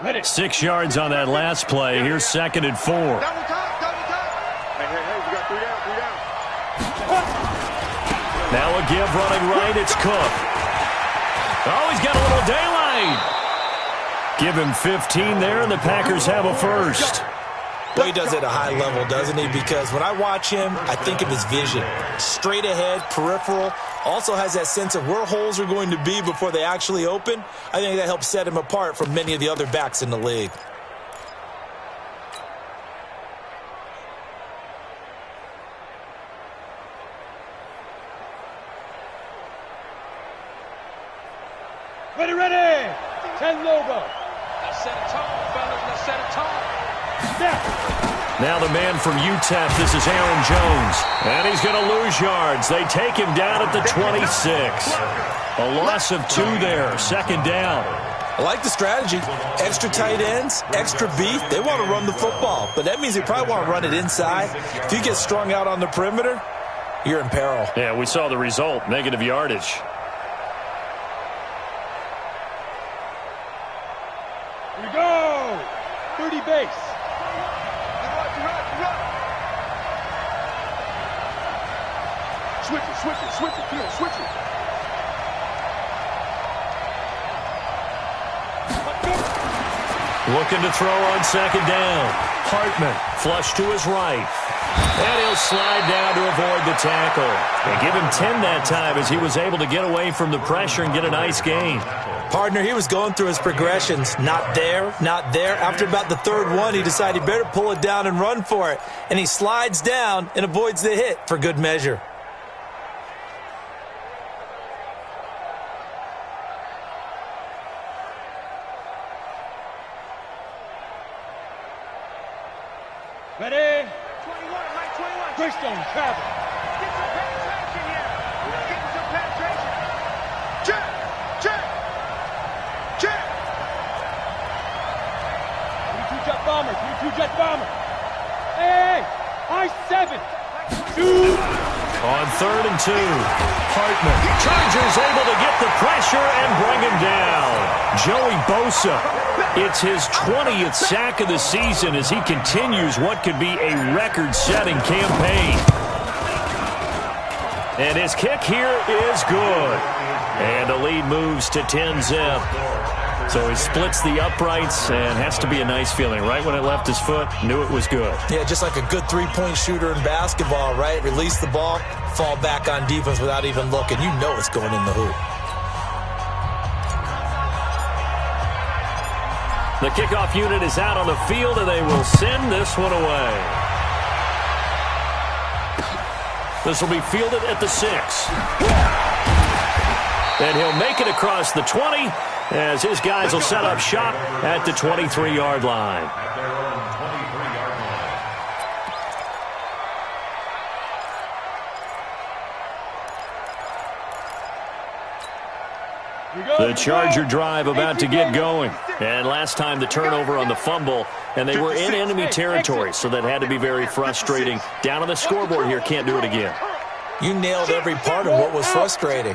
Ready. 6 yards on that last play. Here's 2nd and 4. Double time, double time. Hey, we got 3 down. Now a give running right. It's Cook. Oh, he's got a little daylight. Give him 15 there, and the Packers have a first. Well, he does it at a high level, doesn't he? Because when I watch him, I think of his vision. Straight ahead, peripheral. Also has that sense of where holes are going to be before they actually open. I think that helps set him apart from many of the other backs in the league. Ready. 10 logo. Let's set a tone, fellas. Let's set a tone. Now the man from UTEP, this is Aaron Jones. And he's going to lose yards. They take him down at the 26. A loss of 2 there, 2nd down. I like the strategy. Extra tight ends, extra beef. They want to run the football, but that means they probably want to run it inside. If you get strung out on the perimeter, you're in peril. Yeah, we saw the result, negative yardage. Here we go. 30 base. Switch it, Keel, switch it. Looking to throw on 2nd down. Hartman, flush to his right. And he'll slide down to avoid the tackle. And give him 10 that time as he was able to get away from the pressure and get a nice gain. Partner, he was going through his progressions. Not there, not there. After about the 3rd one, he decided he better pull it down and run for it. And he slides down and avoids the hit for good measure. Ready. 21, Mike, 21. Greystone, travel. Get some penetration here. Get some penetration. Check. 32 jet bomber. Hey. I-7. 2. On 3rd and 2. Hartman. Chargers able to get the pressure and bring him down. Joey Bosa. It's his 20th sack of the season as he continues what could be a record-setting campaign. And his kick here is good. And the lead moves to 10-zip. So he splits the uprights and has to be a nice feeling. Right when it left his foot, knew it was good. Yeah, just like a good 3-point shooter in basketball, right? Release the ball, fall back on defense without even looking. You know it's going in the hoop. The kickoff unit is out on the field, and they will send this one away. This will be fielded at the 6. And he'll make it across the 20 as his guys will set up shop at the 23-yard line. The Charger drive about to get going. And last time the turnover on the fumble, and they were in enemy territory, so that had to be very frustrating. Down on the scoreboard here, can't do it again. You nailed every part of what was frustrating.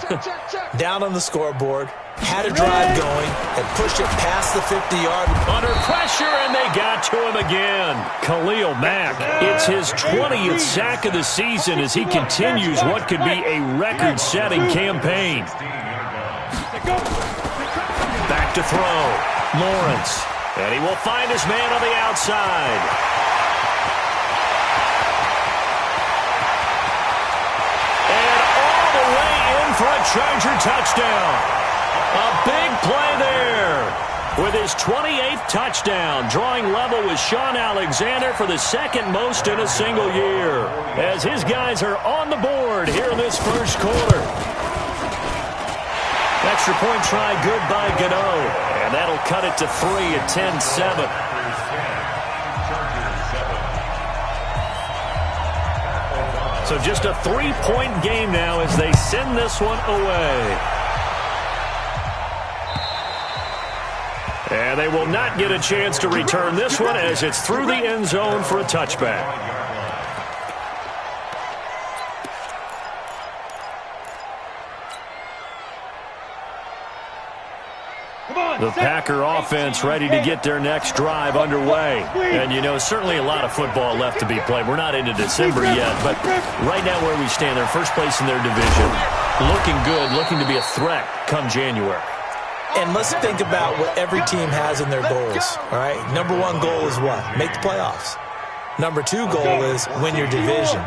Down on the scoreboard, had a drive going, and pushed it past the 50-yard. Under pressure, and they got to him again. Khalil Mack, it's his 20th sack of the season as he continues what could be a record-setting campaign. Back to throw. Lawrence. And he will find his man on the outside. And all the way in for a Charger touchdown. A big play there. With his 28th touchdown, drawing level with Sean Alexander for the 2nd most in a single year. As his guys are on the board here in this first quarter. Extra point try good by Gano. And that'll cut it to 3 at 10-7. So just a 3-point game now as they send this one away. And they will not get a chance to return this one as it's through the end zone for a touchback. Come on. The Packer offense ready to get their next drive underway. And, you know, certainly a lot of football left to be played. We're not into December yet, but right now where we stand, they're first place in their division. Looking good, looking to be a threat come January. And let's think about what every team has in their goals, all right? Number one goal is what? Make the playoffs. Number two goal is win your division.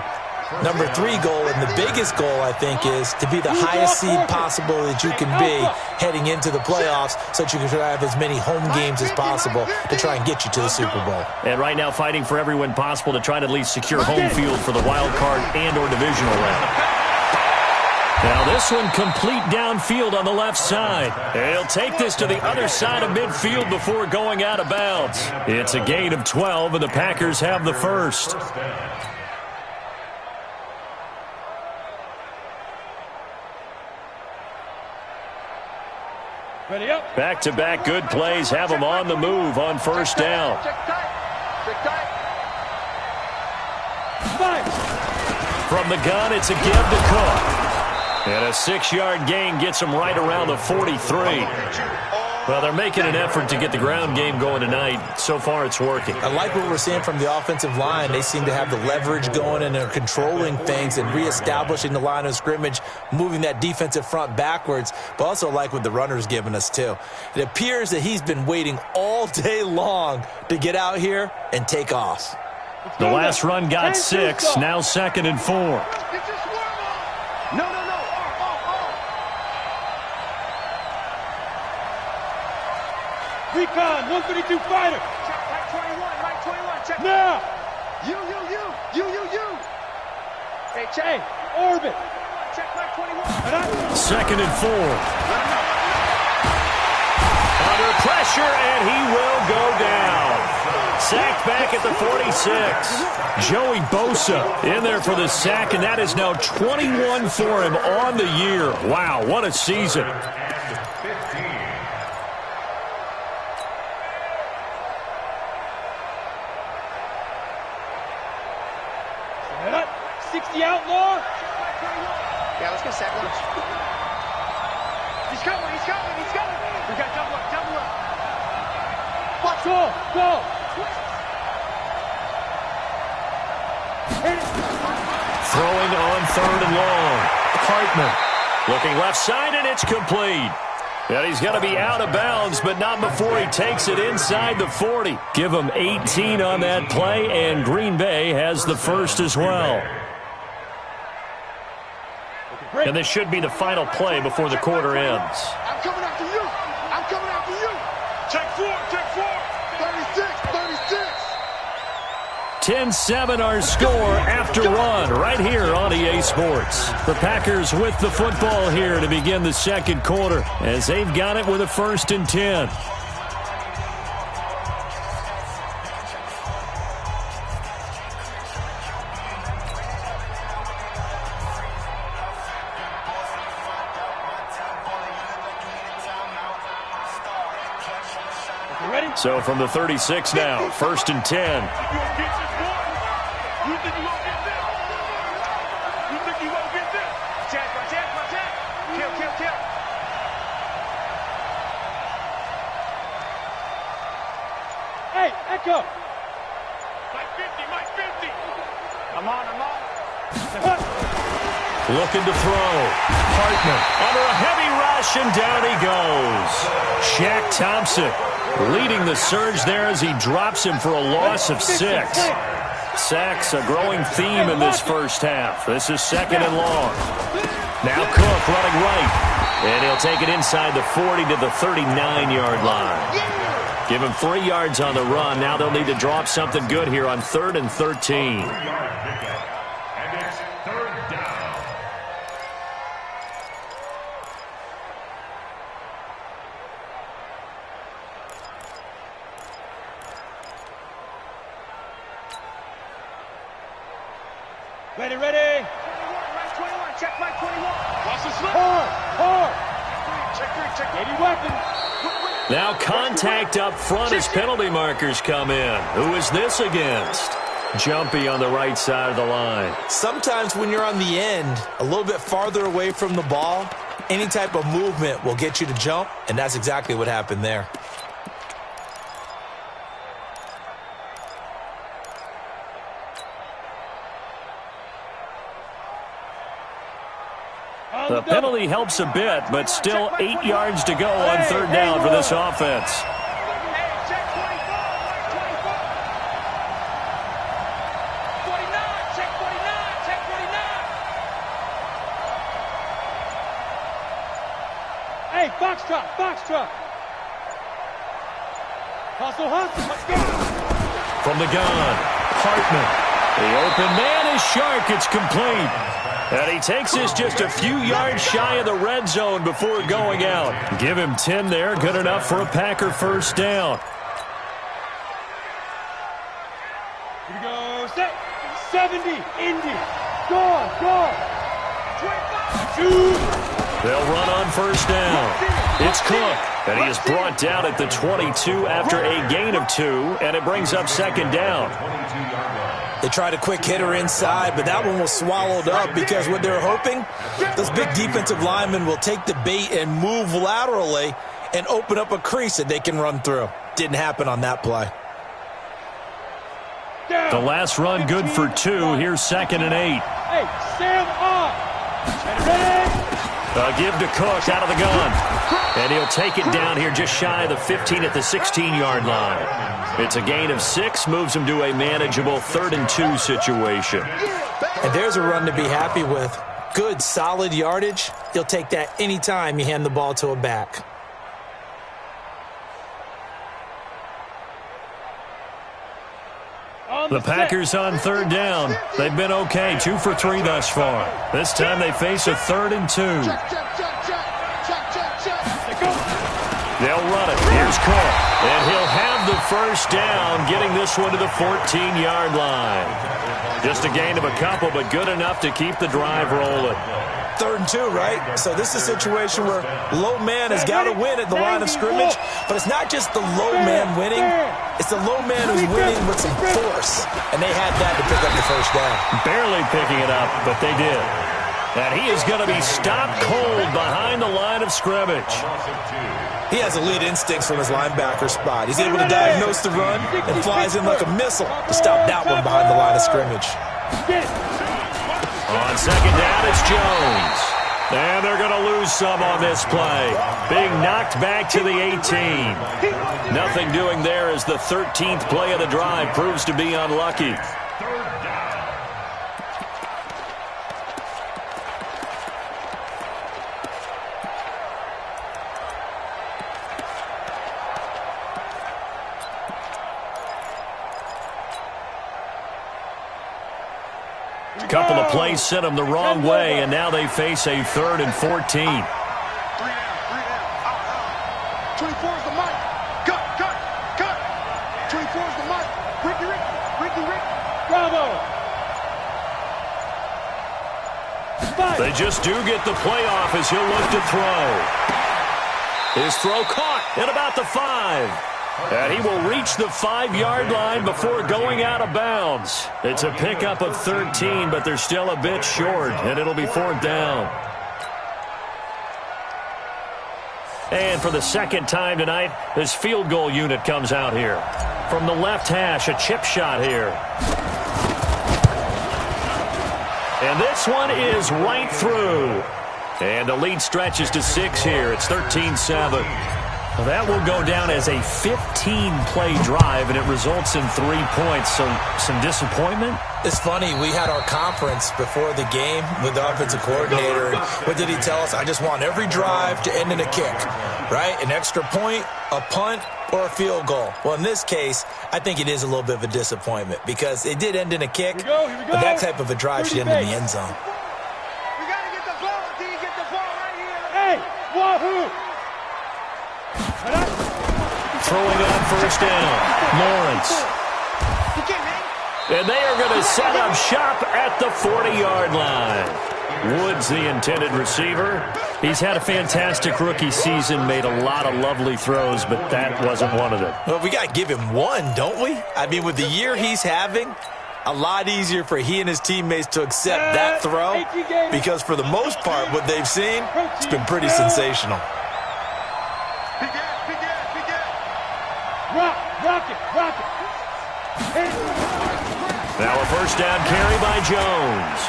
Number three goal, and the biggest goal, I think, is to be the highest seed possible that you can be heading into the playoffs so that you can try to have as many home games as possible to try and get you to the Super Bowl. And right now fighting for every win possible to try to at least secure home field for the wild card and or divisional round. Now this one complete downfield on the left side. He'll take this to the other side of midfield before going out of bounds. It's a gain of 12, and the Packers have the first. Ready up. Back-to-back good plays have them on the move on first down. Check tight. Check tight. From the gun, it's a give to Cook. And a 6-yard gain gets them right around the 43. Well, they're making an effort to get the ground game going tonight. So far, it's working. I like what we're seeing from the offensive line. They seem to have the leverage going, and they're controlling things and reestablishing the line of scrimmage, moving that defensive front backwards, but also I like what the runner's giving us, too. It appears that he's been waiting all day long to get out here and take off. The last run got 6, now 2nd and 4. It's just warm-up. No. Recon, 132 fighter. Check right 21, check. Now. You. Hey, check. Orbit. Check right 21. 2nd and 4. Under pressure, and he will go down. Sacked back at the 46. Joey Bosa in there for the sack, and that is now 21 for him on the year. Wow, what a season. Set up. 60 outlaw. Yeah, let's get sack lunch. He's coming. We got double up. Watch all. Go. Throwing on 3rd and long. Hartman looking left side, and it's complete. And he's going to be out of bounds, but not before he takes it inside the 40. Give him 18 on that play, and Green Bay has the first as well. And this should be the final play before the quarter ends. I'm coming after you. Check 4. 36. 10-7 our score after one right here on EA Sports. The Packers with the football here to begin the second quarter as they've got it with a 1st and 10. So from the 36 now, 1st and 10. You think you won't get this? Check. Kill. Hey, Echo. Mike 50. I'm on. Looking to throw. Hartman under a heavy rush, and down he goes. Shaq Thompson leading the surge there as he drops him for a loss of 6. Sacks a growing theme in this first half. This is 2nd and long. Now Cook running right. And he'll take it inside the 40 to the 39-yard line. Give him 3 yards on the run. Now they'll need to drop something good here on 3rd and 13. Ready. 21, check right 21. Watch the slip. Hard. Check 3. 80 weapon. Now contact up front as penalty markers come in. Who is this against? Jumpy on the right side of the line. Sometimes when you're on the end, a little bit farther away from the ball, Any type of movement will get you to jump, and that's exactly what happened there. The penalty helps a bit, but still 8 yards to go on third down for this offense. Hey, box truck, box truck. Hustle, hustle, let's go. From the gun, Hartman. The open man is Shark. It's complete. And he takes us just a few yards shy of the red zone before going out. Give him 10 there. Good enough for a Packer first down. Here we go. Set. 70. Indy. Gone. Gone. 25. They'll run on first down. It's Cook. And he is brought down at the 22 after a gain of 2. And it brings up second down. They tried a quick hitter inside, but that one was swallowed up because what they're hoping, those big defensive linemen will take the bait and move laterally and open up a crease that they can run through. Didn't happen on that play. The last run good for 2. Here's 2nd and 8. Hey, Sam on. A give to Cook out of the gun. And he'll take it down here just shy of the 15 at the 16-yard line. It's a gain of 6, moves him to a manageable 3rd and 2 situation. And there's a run to be happy with. Good, solid yardage. You'll take that anytime you hand the ball to a back. The Packers on third down. They've been okay, 2 for 3 thus far. This time they face a 3rd and 2. They'll run it. Here's Cook. And he'll have the first down, getting this one to the 14-yard line. Just a gain of a couple, but good enough to keep the drive rolling. 3rd and 2, right? So this is a situation where low man has got to win at the line of scrimmage, but it's not just the low man winning. It's the low man who's winning with some force, and they had that to pick up the first down. Barely picking it up, but they did. And he is going to be stopped cold behind the line of scrimmage. He has elite instincts from his linebacker spot. He's able to diagnose the run and flies in like a missile to stop that one behind the line of scrimmage. On second down, it's Jones. And they're going to lose some on this play. Being knocked back to the 18. Nothing doing there as the 13th play of the drive proves to be unlucky. A couple of plays sent them the wrong way, and now they face a 3rd and 14. 24 is the mark. Cut. 24 is the mark. Ricky. Bravo. They just do get the playoff as he'll look to throw. His throw caught at about the 5. And he will reach the 5-yard line before going out of bounds. It's a pickup of 13, but they're still a bit short, and it'll be 4th down. And for the second time tonight, this field goal unit comes out here. From the left hash, a chip shot here. And this one is right through. And the lead stretches to 6 here. It's 13-7. Well, that will go down as a 15-play drive, and it results in 3 points. So some disappointment? It's funny. We had our conference before the game with the offensive coordinator. And what did he tell us? I just want every drive to end in a kick, right? An extra point, a punt, or a field goal. Well, in this case, I think it is a little bit of a disappointment because it did end in a kick, but that type of a drive should end in the end zone. We got to get the ball. Do you get the ball right here? Hey, wahoo! Throwing on first down, Lawrence. And they are going to set up shop at the 40-yard line. Woods, the intended receiver. He's had a fantastic rookie season, made a lot of lovely throws, but that wasn't one of them. Well, we got to give him one, don't we? I mean, with the year he's having, A lot easier for he and his teammates to accept that throw because for the most part, what they've seen, it's been pretty sensational. Rock it. Now a first down carry by Jones.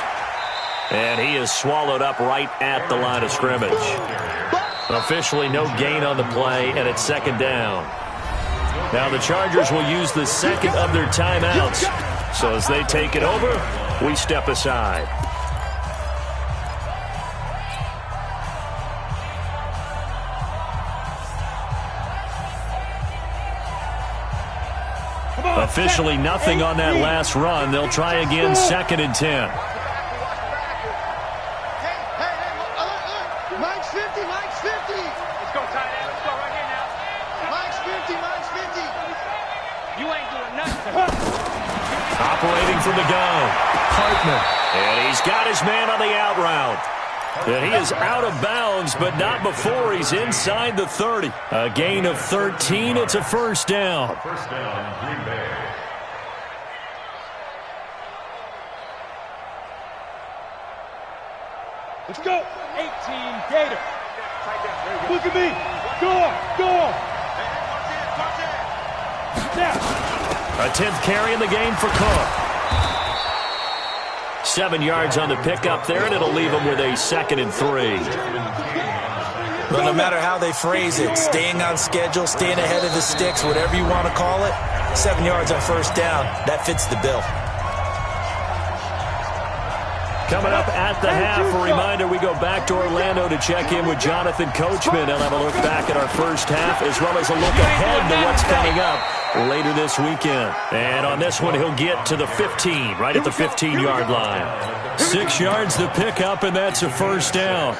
And he is swallowed up right at the line of scrimmage. Officially no gain on the play, and it's second down. Now the Chargers will use the second of their timeouts. So as they take it over, we step aside. Officially nothing on that last run. They'll try again, 2nd and 10. Mike's 50. Let's go, tight end. Let's go right here now. Mike's 50. You ain't doing nothing. Operating from the gun. Hartman. And he's got his man on the out route. And he is out of bounds, but not before he's inside the 30. A gain of 13. It's a first down. First down, Green Bay. Let's go. 18 Gator. Look at me. Go. A 10th carry in the game for Cook. 7 yards on the pickup there, and it'll leave him with a 2nd and 3. But no matter how they phrase it, staying on schedule, staying ahead of the sticks, whatever you want to call it, 7 yards on first down, that fits the bill. Coming up at the half, a reminder, we go back to Orlando to check in with Jonathan Coachman. He'll have a look back at our first half as well as a look ahead to what's coming up later this weekend. And on this one, he'll get to the 15, right at the 15-yard line. 6 yards the pickup, and that's a first down.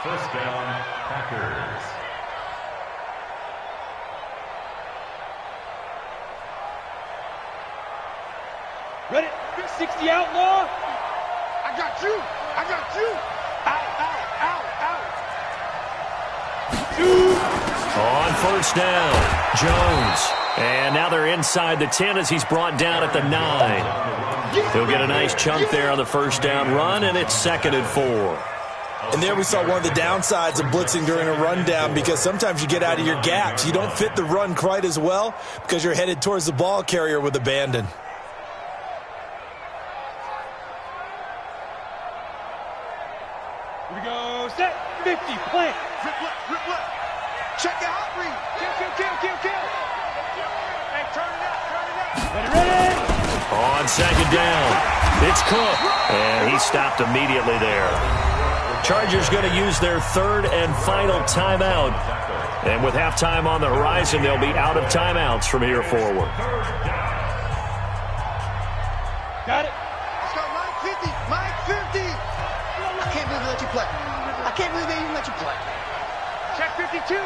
First down, Packers. Ready? 60 outlaw. I got you. On first down, Jones. And now they're inside the 10 as he's brought down at the 9. He'll get a nice chunk there on the first down run, and it's 2nd and 4. And there we saw one of the downsides of blitzing during a rundown because sometimes you get out of your gaps. You don't fit the run quite as well because you're headed towards the ball carrier with abandon. Here we go. Set. 50. Plant. Rip left. Check out, read. Kill. Hey, turn it up. Ready. On second down, it's Cook. And he stopped immediately there. Chargers going to use their 3rd and final timeout. And with halftime on the horizon, they'll be out of timeouts from here forward. Got it. Let's go, Mike 50. I can't believe they let you play. I can't believe they even let you play. Check 52.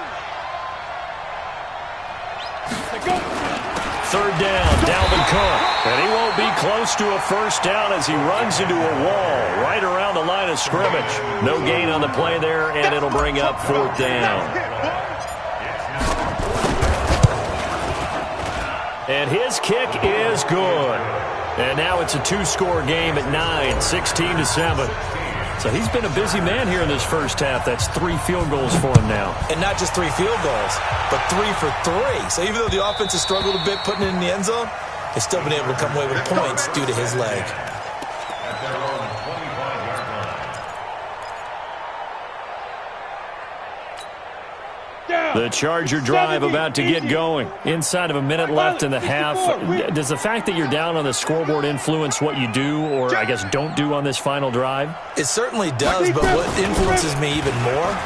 Let's go. 3rd down, Dalvin Cook. And he won't be close to a first down as he runs into a wall right around the line of scrimmage. No gain on the play there, and it'll bring up 4th down. And his kick is good. And now it's a 2-score game at 9, 16-7. So he's been a busy man here in this first half. That's 3 field goals for him now. And not just 3 field goals, but 3 for 3. So even though the offense has struggled a bit putting it in the end zone, they've still been able to come away with points due to his leg. At their own 25-yard line. The Charger drive about to get going. Inside of a minute left in the half. Does the fact that you're down on the scoreboard influence what you do or, I guess, don't do on this final drive? It certainly does, but what influences me even more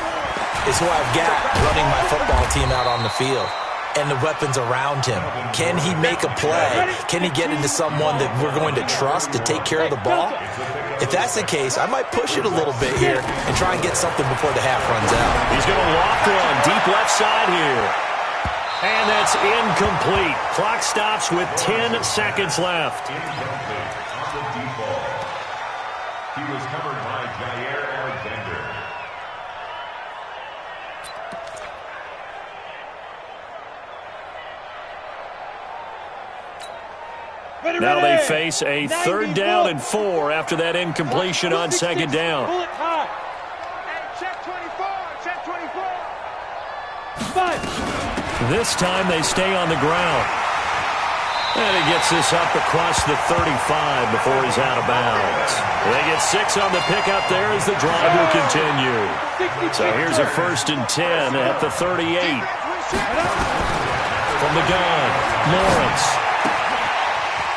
is who I've got running my football team out on the field and the weapons around him. Can he make a play? Can he get into someone that we're going to trust to take care of the ball? If that's the case, I might push it a little bit here and try and get something before the half runs out. He's going to lock one deep left side here. And that's incomplete. Clock stops with 10 seconds left. Incomplete on the deep ball. He was covered by Jair Alexander. Now they face a 3rd down and 4 after that incompletion on 2nd down. Hey, check 24. Check 24. This time they stay on the ground. And he gets this up across the 35 before he's out of bounds. They get 6 on the pickup there as the drive will continue. So here's a 1st and 10 at the 38. From the gun, Lawrence.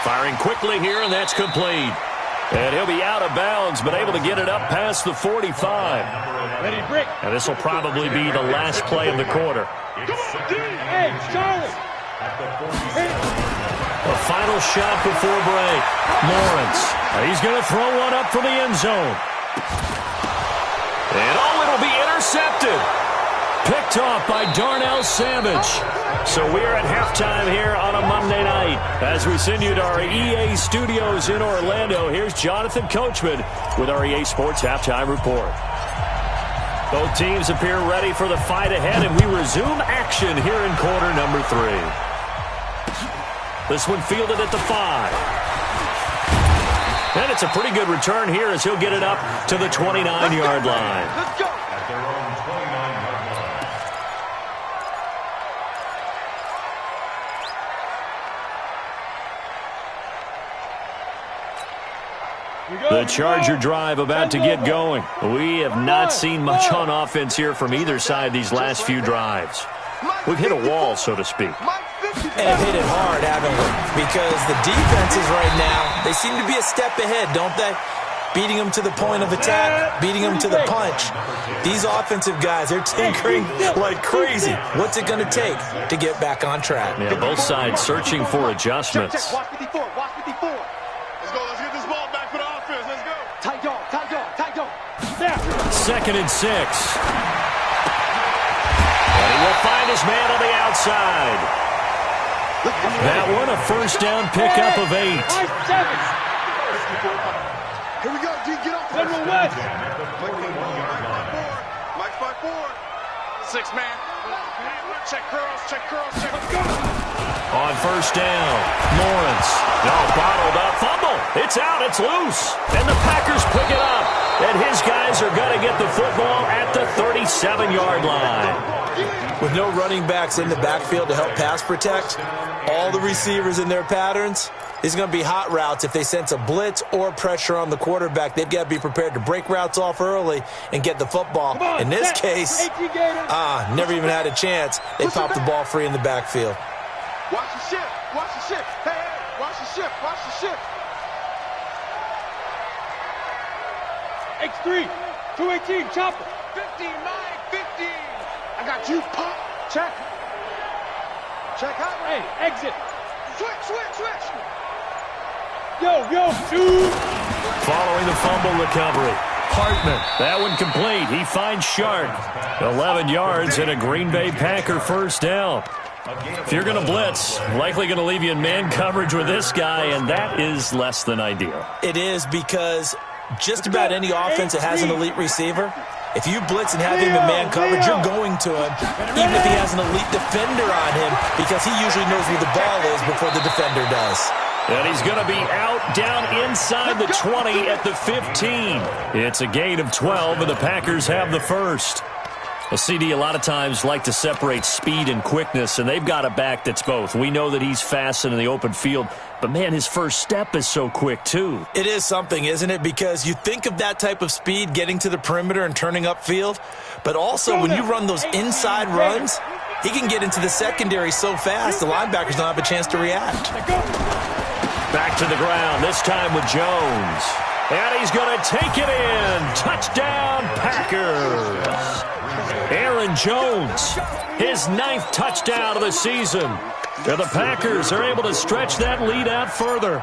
Firing quickly here, and that's complete. And he'll be out of bounds, but able to get it up past the 45. And this will probably be the last play of the quarter. Hey, Charlie. A final shot before break. Lawrence. He's going to throw one up from the end zone. And it'll be intercepted. Picked off by Darnell Savage. So we're at halftime here on a Monday night. As we send you to our EA studios in Orlando, here's Jonathan Coachman with our EA Sports Halftime Report. Both teams appear ready for the fight ahead, and we resume action here in quarter number 3. This one fielded at the 5. And it's a pretty good return here as he'll get it up to the 29-yard line. Let's go. At their own 29-yard line. The Charger drive about to get going. We have not seen much on offense here from either side these last few drives. We've hit a wall, so to speak. And hit it hard, haven't we? Because the defenses right now, they seem to be a step ahead, don't they? Beating them to the point of attack, beating them to the punch. These offensive guys, they're tinkering like crazy. What's it going to take to get back on track? Yeah, both sides searching for adjustments. Watch 54. Watch 54. Let's go. Let's get this ball back for the offense. Let's go. Tight dog. Tight dog. Tight dog. 2nd and 6. And he will find his man on the outside. That one, a 1st down pickup of 8. Here we go, D. Get off the West. Mike 5-4. 6 man. Check curls. Check curls. Check. Let's go. On 1st down, Lawrence. No, bottled up. Fumble. It's out. It's loose. And the Packers pick it up. And his guys are going to get the football at the 37-yard line. With no running backs in the backfield to help pass protect, all the receivers in their patterns, it's going to be hot routes. If they sense a blitz or pressure on the quarterback, they've got to be prepared to break routes off early and get the football. In this case, never even had a chance. They popped the ball free in the backfield. Watch the shift. Watch the shift. Hey, watch the shift. Watch the shift. X3, 218, chopper. 50, 9, 50. I got you. Pop. Check. Check out. Hey, exit. Switch. Yo, dude. Following the fumble recovery, Hartman. That one complete. He finds Shark. 11 yards and a Green Bay Packer 1st down. If you're going to blitz, likely going to leave you in man coverage with this guy, and that is less than ideal. It is because just about any offense that has an elite receiver, if you blitz and have him in man coverage, you're going to him, even if he has an elite defender on him, because he usually knows where the ball is before the defender does. And he's going to be out down inside the 20 at the 15. It's a gain of 12, and the Packers have the 1st. A CD a lot of times like to separate speed and quickness, and they've got a back that's both. We know that he's fast and in the open field, but, man, his first step is so quick, too. It is something, isn't it? Because you think of that type of speed getting to the perimeter and turning upfield, but also when you run those inside runs, he can get into the secondary so fast the linebackers don't have a chance to react. Back to the ground, this time with Jones. And he's going to take it in. Touchdown, Packers. Aaron Jones, his 9th touchdown of the season. And the Packers are able to stretch that lead out further.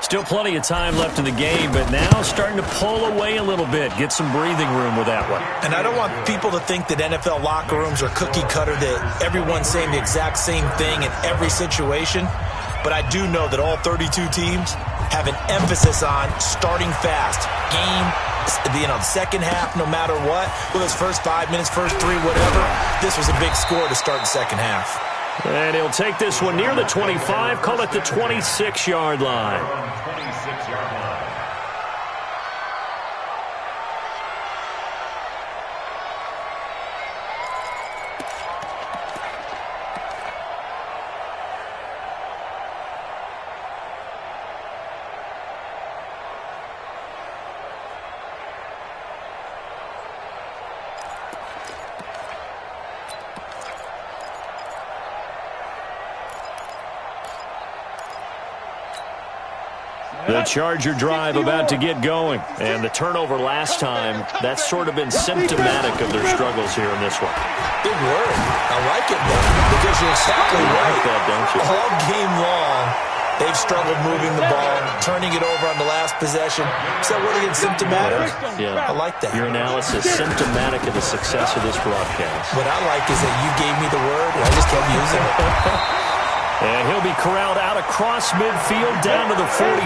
Still plenty of time left in the game, but now starting to pull away a little bit, get some breathing room with that one. And I don't want people to think that NFL locker rooms are cookie cutter, that everyone's saying the exact same thing in every situation. But I do know that all 32 teams have an emphasis on starting fast. The second half, no matter what, with those first 5 minutes, first 3, whatever, this was a big score to start the second half. And he'll take this one near the 25, call it the 26-yard line. 26-yard line. The Charger drive about to get going. And the turnover last time, that's sort of been symptomatic of their struggles here in this one. Big word. I like it, man, because you're exactly right. Like that, don't you? All game long, they've struggled moving the ball, turning it over on the last possession. So what again, symptomatic? Yeah. I like that. Your analysis symptomatic of the success of this broadcast. What I like is that you gave me the word, and I just kept using it. And he'll be corralled out across midfield down to the 45.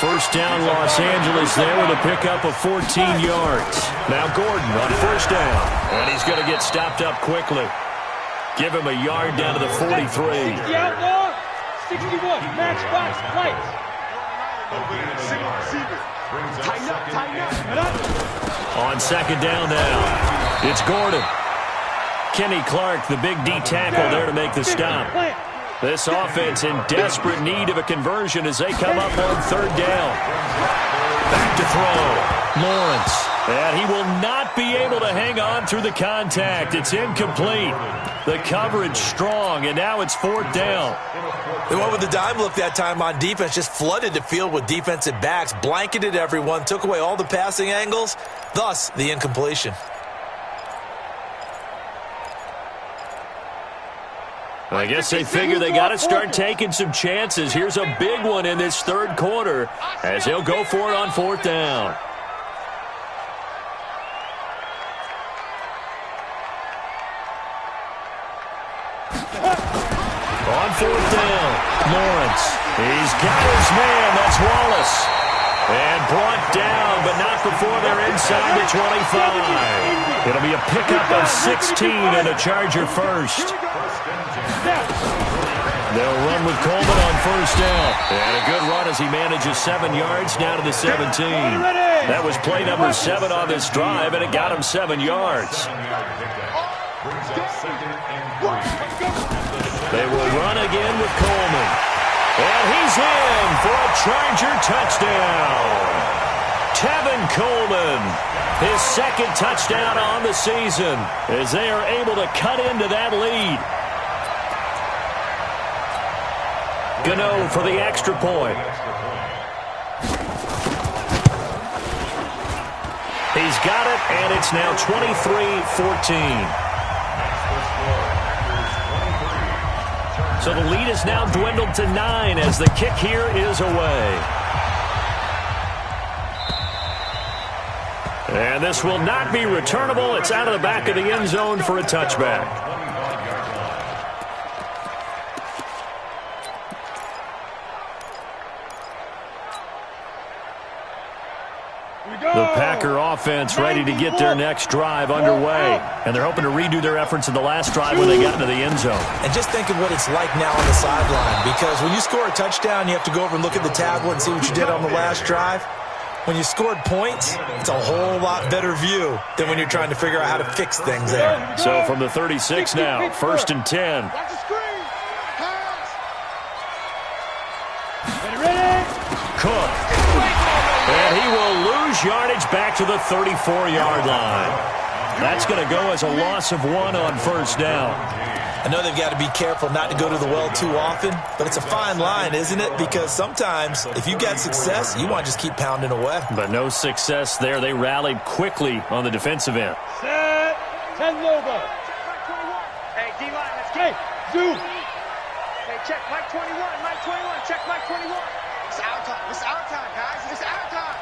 First down, Los Angeles there with a pickup of 14 yards. Now Gordon on first down. And he's going to get stopped up quickly. Give him a yard down to the 43. 60 outlaw, 61, matchbox, lights. Tighten up. On second down now, it's Gordon. Kenny Clark, the big D tackle there to make the stop. This offense in desperate need of a conversion as they come up on third down. Back to throw. Lawrence. And he will not be able to hang on through the contact. It's incomplete. The coverage strong, and now it's fourth down. They went with the dime look that time on defense, just flooded the field with defensive backs, blanketed everyone, took away all the passing angles, thus the incompletion. I guess they figure they got to start taking some chances. Here's a big one in this third quarter as they'll go for it on fourth down. On fourth down, Lawrence. He's got his man. That's Wallace. And brought down, but not before they're inside the 25. It'll be a pickup of 16 and a Charger first. They'll run with Coleman on first down. And a good run as he manages 7 yards down to the 17. That was play number 7 on this drive, and it got him 7 yards. They will run again with Coleman. And he's in for a Charger touchdown. Tevin Coleman, his second touchdown on the season, as they are able to cut into that lead. Gano for the extra point. He's got it, and it's now 23-14. So the lead is now dwindled to 9 as the kick here is away. And this will not be returnable. It's out of the back of the end zone for a touchback. The Packer offense ready to get their next drive underway. And they're hoping to redo their efforts in the last drive when they got into the end zone. And just think of what it's like now on the sideline, because when you score a touchdown, you have to go over and look at the tablet and see what you did on the last drive. When you scored points, it's a whole lot better view than when you're trying to figure out how to fix things there. So from the 36 now, first and 10. Cook. And he will lose yardage back to the 34-yard line. That's going to go as a loss of 1 on first down. I know they've got to be careful not to go to the well too often, but it's a fine line, isn't it? Because sometimes, if you've got success, you want to just keep pounding away. But no success there. They rallied quickly on the defensive end. Set. 10 logo. Hey, D-line, let's Hey, zoom. Hey, check Mike 21, Mike 21, check Mike 21. It's our time, it's our time, guys, it's our time.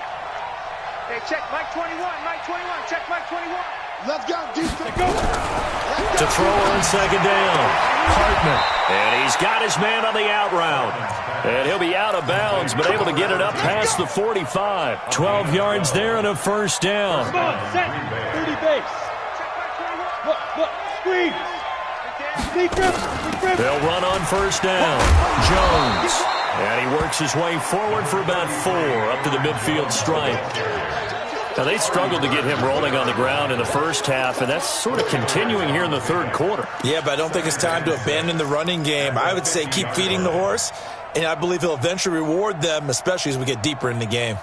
Hey, check Mike 21, Mike 21, check Mike 21. Let's go, defense. Go. To throw on second down, Hartman. And he's got his man on the out route. And he'll be out of bounds, but able to get it up past the 45. 12 yards there and a first down. Come on, set. 30 base. Check Mike 21. Look, screen. They'll run on first down. Jones. And he works his way forward for about 4 up to the midfield stripe. Now, they struggled to get him rolling on the ground in the first half, and that's sort of continuing here in the third quarter. Yeah, but I don't think it's time to abandon the running game. I would say keep feeding the horse, and I believe he'll eventually reward them, especially as we get deeper in the game.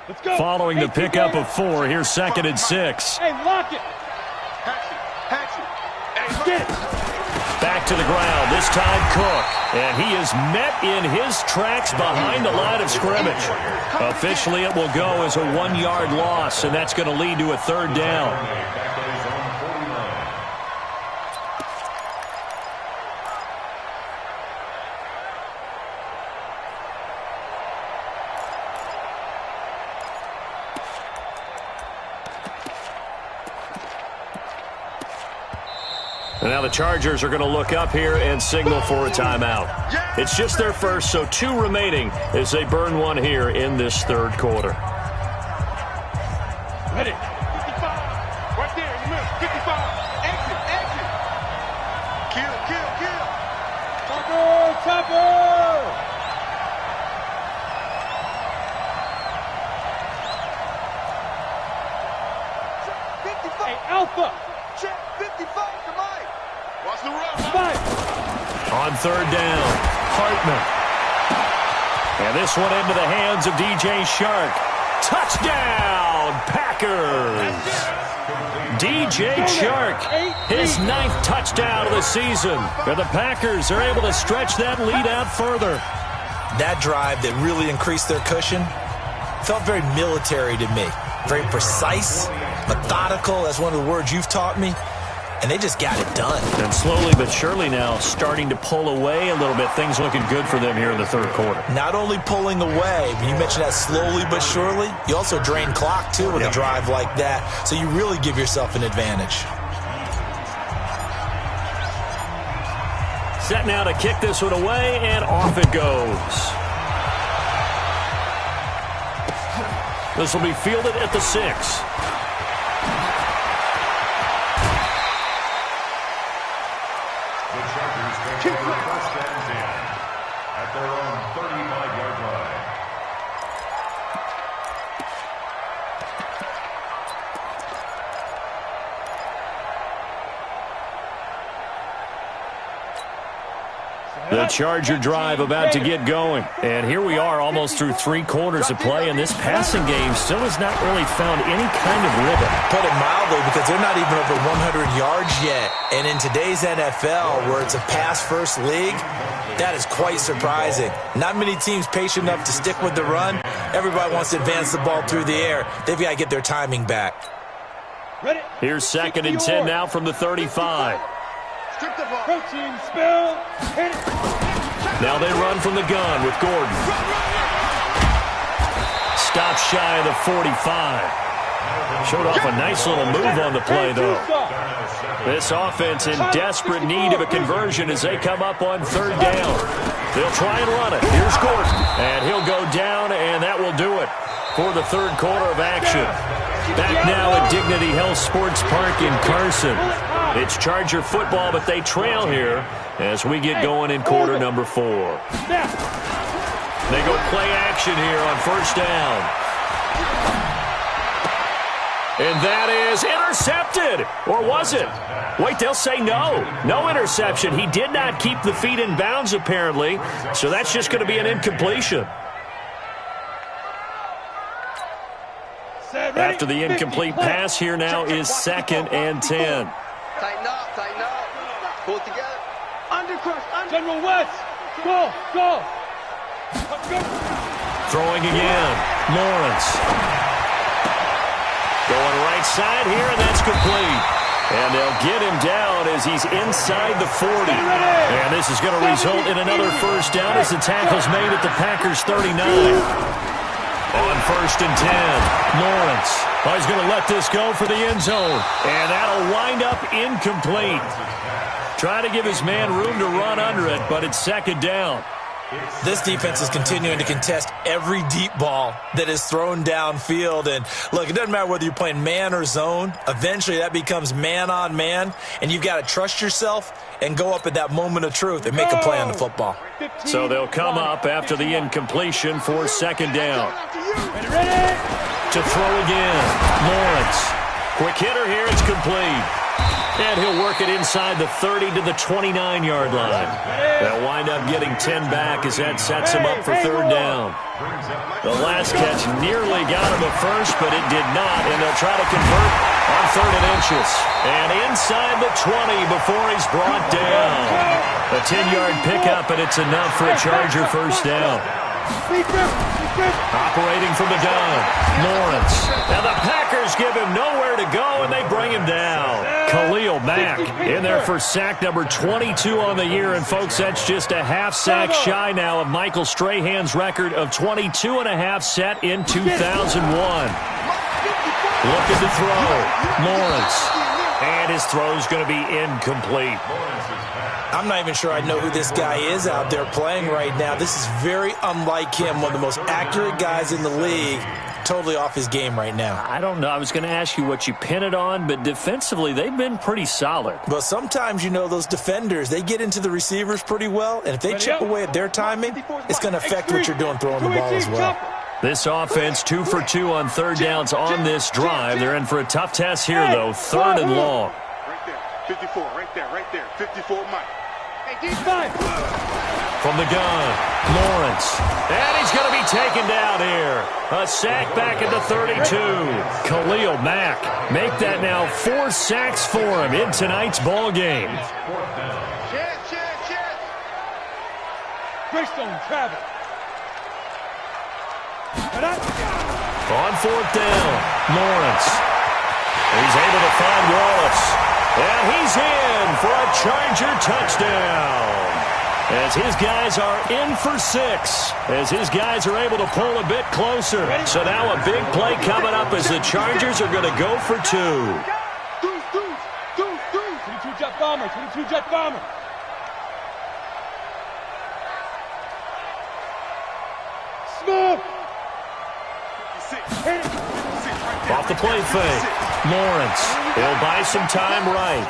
Let's go. Following the pickup of 4, here's 2nd and 6. Hey, lock it. Get it. Back to the ground, this time Cook. And he is met in his tracks behind the line of scrimmage. Officially, it will go as a 1-yard loss, and that's going to lead to a 3rd down. And now the Chargers are going to look up here and signal for a timeout. It's just their first, so 2 remaining as they burn one here in this third quarter. Ready. 55. Right there in the middle. 55. Exit. Kill. Chopper. Hey, Alpha. Check 55 to Mike. Watch the run. 5. On 3rd down, Hartman. And this one into the hands of DJ Shark. Touchdown, Packers! DJ Shark, his 9th touchdown of the season. And the Packers are able to stretch that lead out further. That drive that really increased their cushion felt very military to me. Very precise, methodical, that's one of the words you've taught me. And they just got it done. And slowly but surely now starting to pull away a little bit. Things looking good for them here in the third quarter. Not only pulling away, but you mentioned that slowly but surely, you also drain clock too with a drive like that. So you really give yourself an advantage. Set now to kick this one away, and off it goes. This will be fielded at the 6. At their own 35-yard line. The Charger drive about to get going. And here we are almost through 3 quarters of play, and this passing game still has not really found any kind of rhythm. Put it mildly, because they're not even over 100 yards yet. And in today's NFL, where it's a pass-first league, that is quite surprising. Not many teams patient enough to stick with the run. Everybody wants to advance the ball through the air. They've got to get their timing back. Here's 2nd and 10 now from the 35. Protein spill. Hit it. Now they run from the gun with Gordon. Stop shy of the 45. Showed off a nice little move on the play, though. This offense in desperate need of a conversion as they come up on 3rd down. They'll try and run it. Here's Gordon. And he'll go down, and that will do it for the third quarter of action. Back now at Dignity Health Sports Park in Carson. It's Charger football, but they trail here as we get going in quarter number 4. They go play action here on 1st down. And that is intercepted. Or was it? Wait, they'll say no. No interception. He did not keep the feet in bounds, apparently. So that's just going to be an incompletion. After the incomplete pass, here now is 2nd and 10. Tighten up. Pull it together. Undercrush. General West. Go. Throwing again. Lawrence. Going right side here, and that's complete. And they'll get him down as he's inside the 40. And this is going to result in another 1st down as the tackle's made at the Packers' 39. On 1st and 10, Lawrence. Oh, he's going to let this go for the end zone. And that'll wind up incomplete. Trying to give his man room to run under it, but it's 2nd down. This defense is continuing to contest every deep ball that is thrown downfield. And, look, it doesn't matter whether you're playing man or zone. Eventually, that becomes man-on-man, and you've got to trust yourself and go up at that moment of truth and make a play on the football. So they'll come up after the incompletion for second down. To throw again, Lawrence. Quick hitter here, it's complete. And he'll work it inside the 30 to the 29-yard line. They'll wind up getting 10 back as that sets him up for third down. The last catch nearly got him a first, but it did not, and they'll try to convert on 3rd and inches. And inside the 20 before he's brought down. A 10-yard pickup, and it's enough for a Charger first down. Operating from the gun, Lawrence. Now the Packers give him nowhere to go, and they bring him down. Khalil Mack in there for sack number 22 on the year. And, folks, that's just a half sack shy now of Michael Strahan's record of 22.5 set in 2001. Looking to throw, Lawrence. And his throw's going to be incomplete. I'm not even sure I know who this guy is out there playing right now. This is very unlike him, one of the most accurate guys in the league. Totally off his game right now. I don't know. I was going to ask you what you pin it on, but defensively, they've been pretty solid. But sometimes, you know, those defenders, they get into the receivers pretty well, and if they chip away at their timing, it's going to affect what you're doing throwing the ball as well. This offense 2 for 2 on third downs on this drive. They're in for a tough test here, though. 3rd and long. Right there, 54, right there, 54, Mike. From the gun, Lawrence. And he's going to be taken down here. A sack back at the 32. Khalil Mack. Make that now 4 sacks for him in tonight's ball game. Greystone travel. On 4th down, Lawrence. He's able to find Wallace. And he's in for a Charger touchdown. As his guys are in for 6. As his guys are able to pull a bit closer. So now a big play coming up as the Chargers are going to go for 2. 22 jet bomber, 22 jet bomber. Smoke. Off the play fake. Lawrence. He'll buy some time right.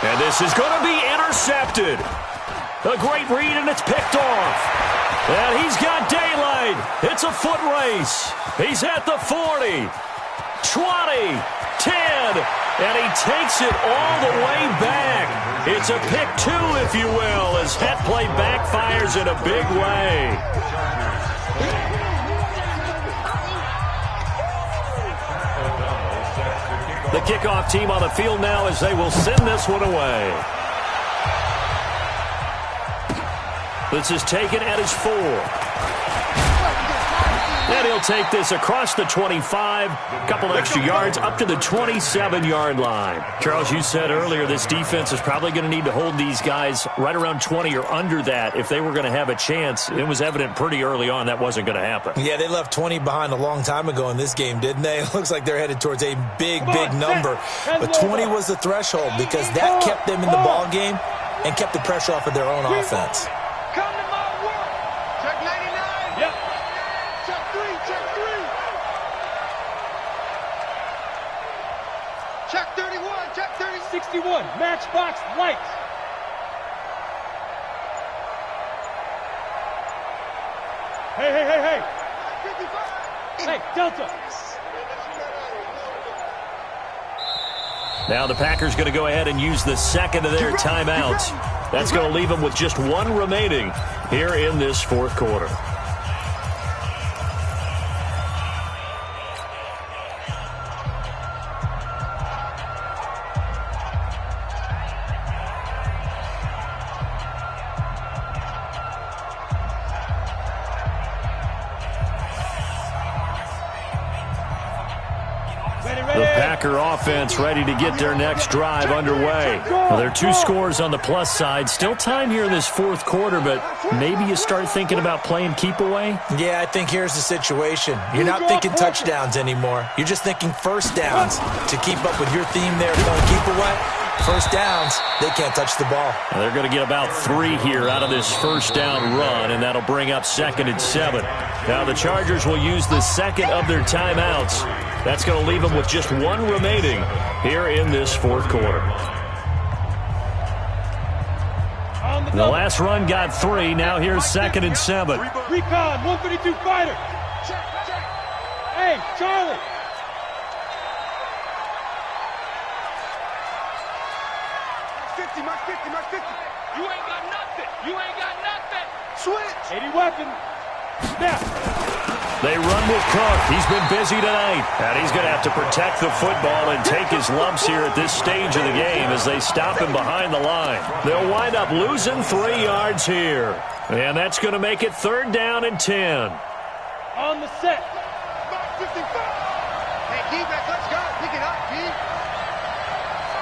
And this is going to be intercepted. A great read, and it's picked off. And he's got daylight. It's a foot race. He's at the 40, 20, 10, and he takes it all the way back. It's a pick 2, if you will, as that play backfires in a big way. The kickoff team on the field now as they will send this one away. This is taken at his 4. And he'll take this across the 25, a couple extra yards up to the 27-yard line. Charles, you said earlier this defense is probably going to need to hold these guys right around 20 or under that if they were going to have a chance. It was evident pretty early on that wasn't going to happen. Yeah, they left 20 behind a long time ago in this game, didn't they? It looks like they're headed towards a big, big number. But 20 was the threshold because that kept them in the ball game and kept the pressure off of their own offense. Come to my work. Check 99. Yep. Check 3, check 3. Check 31, check 30. 61, matchbox lights. Hey, hey, hey, hey. 55. Hey, Delta. Now the Packers going to go ahead and use the second of their timeouts. That's going to leave them with just 1 remaining here in this 4th quarter. The Packer offense ready to get their next drive underway. Well, there are 2 scores on the plus side. Still time here in this 4th quarter, but maybe you start thinking about playing keep away? Yeah, I think here's the situation. You're not thinking touchdowns anymore. You're just thinking first downs to keep up with your theme there, playing keep away. First downs, they can't touch the ball. And they're going to get about 3 here out of this first down run, and that'll bring up 2nd and 7. Now the Chargers will use the second of their timeouts. That's going to leave them with just 1 remaining here in this 4th quarter. The last run got 3. Now here's 2nd and 7. Recon, 132 fighter. Hey, Charlie. Mark 50. You ain't got nothing. You ain't got nothing. Switch. 80 weapon. Snap. They run with Cook. He's been busy tonight. And he's going to have to protect the football and take his lumps here at this stage of the game as they stop him behind the line. They'll wind up losing 3 yards here. And that's going to make it 3rd down and 10. On the set. Mark 55. Hey, G, let's go. Pick it up, G.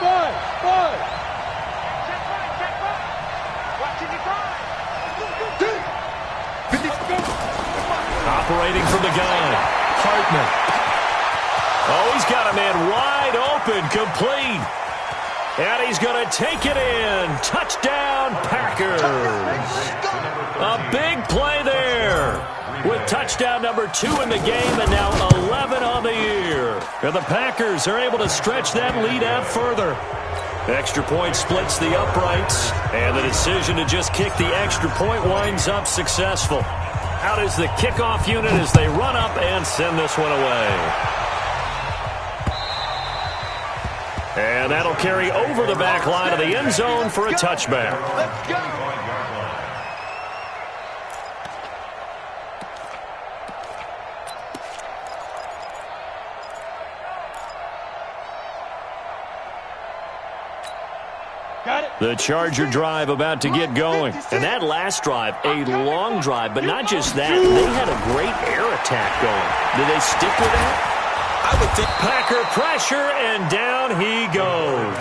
5. Check right. Watching you five. Operating from the gun. Hartman. Oh, he's got a man wide open, complete. And he's going to take it in. Touchdown, Packers. A big play there. With touchdown number 2 in the game and now 11 on the year. And the Packers are able to stretch that lead out further. Extra point splits the uprights, and the decision to just kick the extra point winds up successful. Out is the kickoff unit as they run up and send this one away. And that'll carry over the back line of the end zone for a touchback. Let's go. The Charger drive about to get going. And that last drive, a long drive, but not just that. They had a great air attack going. Did they stick with that? I would think. Packer pressure, and down he goes.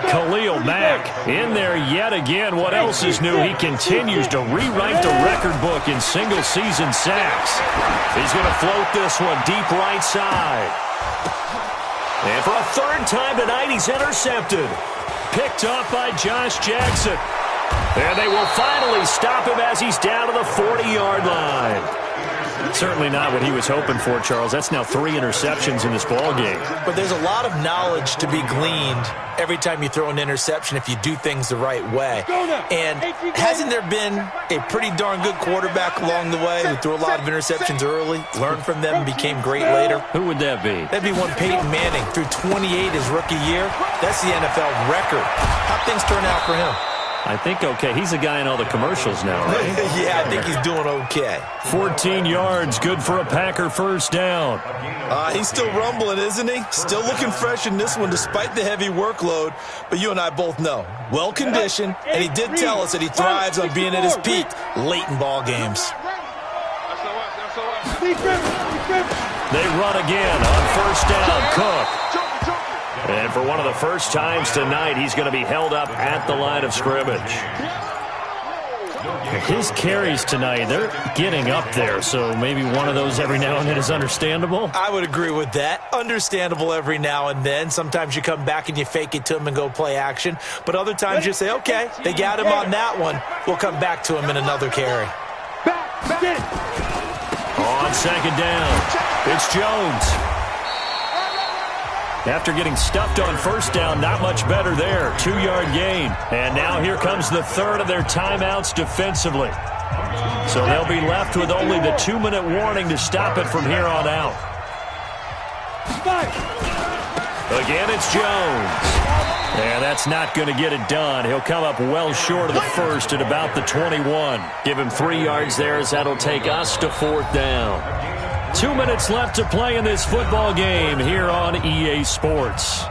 Khalil Mack in there yet again. What else is new? He continues to rewrite the record book in single-season sacks. He's going to float this one deep right side. And for a 3rd time tonight, he's intercepted. Picked off by Josh Jackson. And they will finally stop him as he's down to the 40-yard line. Certainly not what he was hoping for, Charles. That's now 3 interceptions in this ballgame. But there's a lot of knowledge to be gleaned every time you throw an interception if you do things the right way. And hasn't there been a pretty darn good quarterback along the way who threw a lot of interceptions early, learned from them, became great later? Who would that be? That'd be one Peyton Manning. Threw 28 his rookie year. That's the NFL record. How'd things turn out for him? I think okay. He's a guy in all the commercials now, right? Yeah, I think he's doing okay. 14 yards, good for a Packer first down. He's still rumbling, isn't he? Still looking fresh in this one despite the heavy workload. But you and I both know, well-conditioned, and he did tell us that he thrives on being at his peak late in ball games. They run again on first down. Cook. And for one of the first times tonight, he's going to be held up at the line of scrimmage. His carries tonight, they're getting up there, so maybe one of those every now and then is understandable. I would agree with that. Understandable every now and then. Sometimes you come back and you fake it to him and go play action. But other times you say, okay, they got him on that one. We'll come back to him in another carry. On second down, it's Jones. After getting stuffed on first down, not much better there. 2-yard gain. And now here comes the 3rd of their timeouts defensively. So they'll be left with only the 2-minute warning to stop it from here on out. Again, it's Jones. And that's not going to get it done. He'll come up well short of the first at about the 21. Give him 3 yards there as that'll take us to 4th down. 2 minutes left to play in this football game here on EA Sports.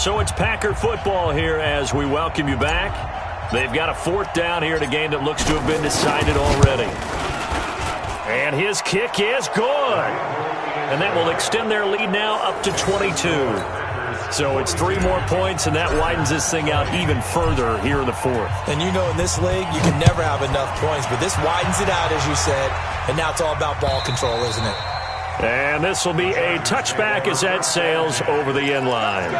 So it's Packer football here as we welcome you back. They've got a 4th down here in a game that looks to have been decided already. And his kick is good. And that will extend their lead now up to 22. So it's 3 more points, and that widens this thing out even further here in the fourth. And you know in this league, you can never have enough points, but this widens it out, as you said, and now it's all about ball control, isn't it? And this will be a touchback as that sails over the end line.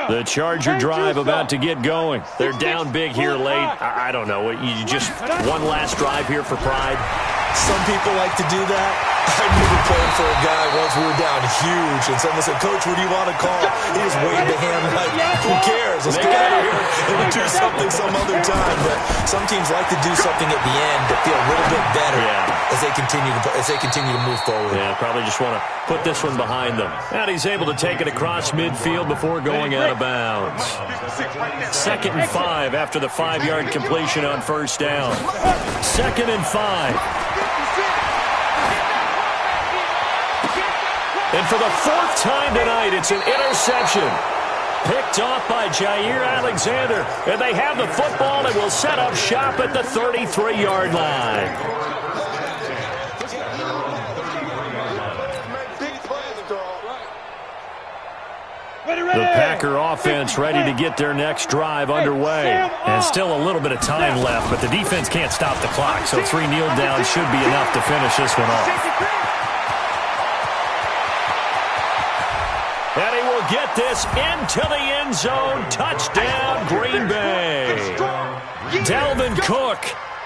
The Charger drive about to get going. They're down big here late. I don't know. You just one last drive here for pride? Some people like to do that. I remember playing for a guy once we were down huge, and someone said, "Coach, what do you want to call?" He just waved the hand like, who cares? Let's get out of here and we'll do something some other time. But some teams like to do something at the end to feel a little bit better as they continue to move forward. Yeah, probably just want to put this one behind them. And he's able to take it across midfield before going out of bounds. 2nd and 5 after the 5-yard completion on first down. 2nd and 5. And for the 4th time tonight, it's an interception. Picked off by Jair Alexander. And they have the football and will set up shop at the 33-yard line. The Packer offense ready to get their next drive underway. And still a little bit of time left, but the defense can't stop the clock, so 3 kneel downs should be enough to finish this one off. And he will get this into the end zone. Touchdown, Green Bay. Dalvin Cook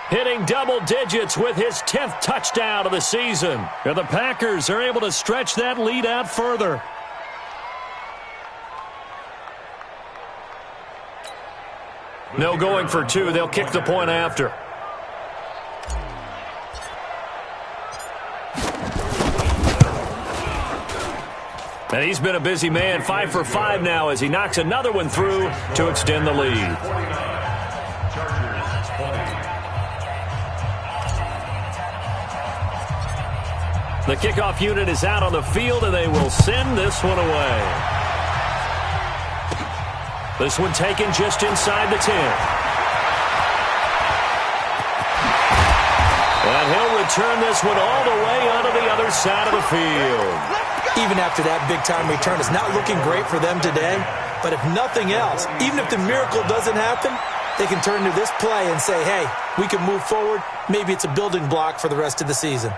hitting double digits with his 10th touchdown of the season. And the Packers are able to stretch that lead out further. No going for 2. They'll kick the point after. And he's been a busy man, 5 for 5 now as he knocks another one through to extend the lead. The kickoff unit is out on the field, and they will send this one away. This one taken just inside the 10. And he'll return this one all the way onto the other side of the field. Even after that big-time return, it's not looking great for them today. But if nothing else, even if the miracle doesn't happen, they can turn to this play and say, hey, we can move forward. Maybe it's a building block for the rest of the season.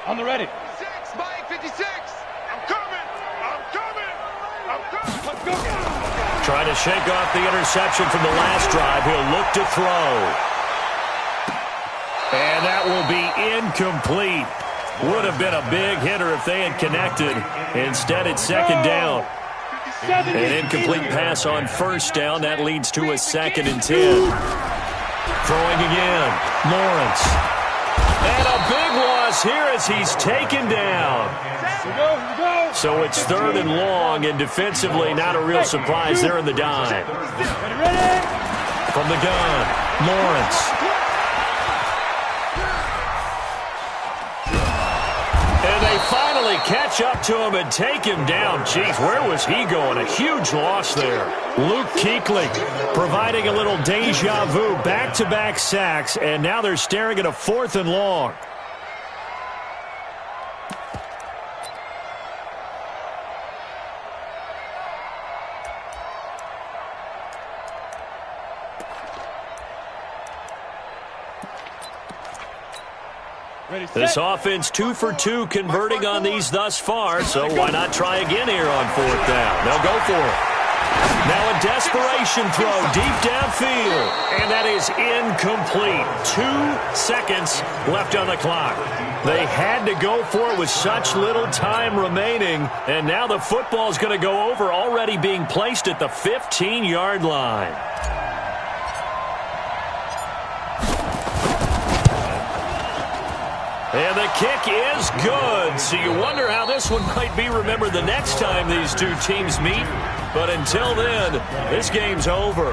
On the ready. 56, Mike, 56. I'm coming. Let's go. Trying to shake off the interception from the last drive. He'll look to throw. And that will be incomplete. Would have been a big hitter if they had connected. Instead, it's 2nd down. An incomplete pass on first down. That leads to a 2nd and 10. Throwing again. Lawrence. And a big loss here as he's taken down. So it's 3rd and long, and defensively not a real surprise there in the dime. From the gun, Lawrence. And they finally catch up to him and take him down. Jeez, where was he going? A huge loss there. Luke Kuechly providing a little deja vu. Back-to-back sacks, and now they're staring at a 4th and long. This offense 2 for 2 converting on these thus far, so why not try again here on 4th down? They'll go for it. Now a desperation throw deep downfield, and that is incomplete. 2 seconds left on the clock. They had to go for it with such little time remaining, and now the football is going to go over, already being placed at the 15-yard line. And the kick is good. So you wonder how this one might be remembered the next time these two teams meet. But until then, this game's over.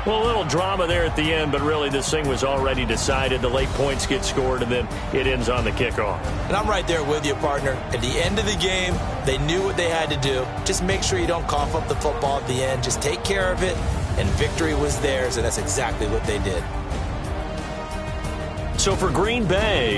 Well, a little drama there at the end, but really this thing was already decided. The late points get scored, and then it ends on the kickoff. And I'm right there with you, partner. At the end of the game, they knew what they had to do. Just make sure you don't cough up the football at the end. Just take care of it. and victory was theirs, and that's exactly what they did. So for Green Bay,